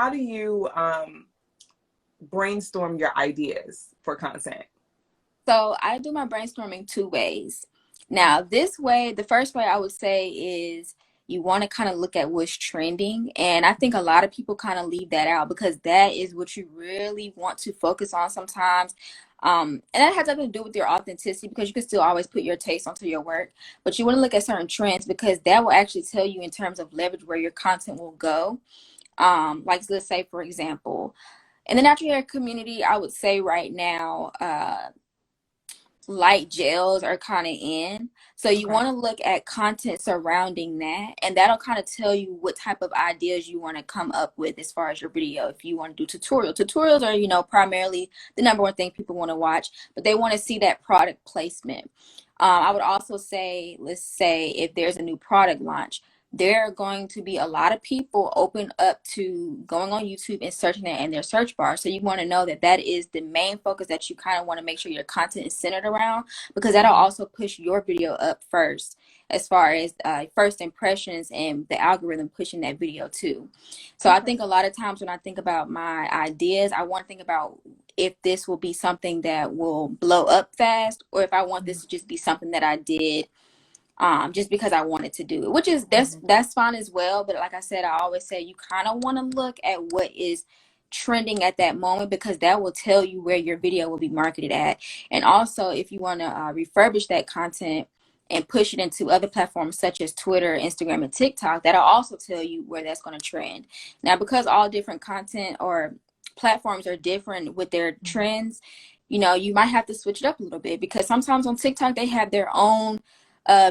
how do you brainstorm your ideas for content? So I do my brainstorming two ways. Now, this way, the first way I would say is you want to kind of look at what's trending. And I think a lot of people kind of leave that out because that is what you really want to focus on sometimes. And that has nothing to do with your authenticity because you can still always put your taste onto your work. But you want to look at certain trends because that will actually tell you in terms of leverage where your content will go. Like let's say, for example, in the natural hair community, I would say right now, light gels are kind of in. So you Okay. want to look at content surrounding that, and that'll kind of tell you what type of ideas you want to come up with as far as your video. If you want to do tutorials are, primarily the number one thing people want to watch, but they want to see that product placement. I would also say, let's say if there's a new product launch, there are going to be a lot of people open up to going on YouTube and searching that in their search bar. So you want to know that that is the main focus that you kind of want to make sure your content is centered around, because that'll also push your video up first as far as first impressions and the algorithm pushing that video too. So I think a lot of times when I think about my ideas, I want to think about if this will be something that will blow up fast, or if I want this to just be something that I did just because I wanted to do it, which is that's fine as well. But like I said, I always say you kind of want to look at what is trending at that moment because that will tell you where your video will be marketed at. And also, if you want to refurbish that content and push it into other platforms such as Twitter, Instagram, and TikTok, that'll also tell you where that's going to trend. Now, because all different content or platforms are different with their trends, you might have to switch it up a little bit because sometimes on TikTok they have their own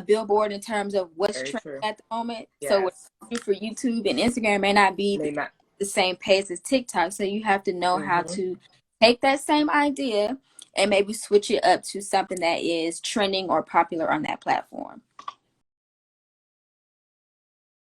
billboard in terms of what's Very trending true. at the moment. So what Yes. you do for YouTube and Instagram may not be May not. the same pace as TikTok. So you have to know how Mm-hmm. to take that same idea and maybe switch it up to something that is trending or popular on that platform.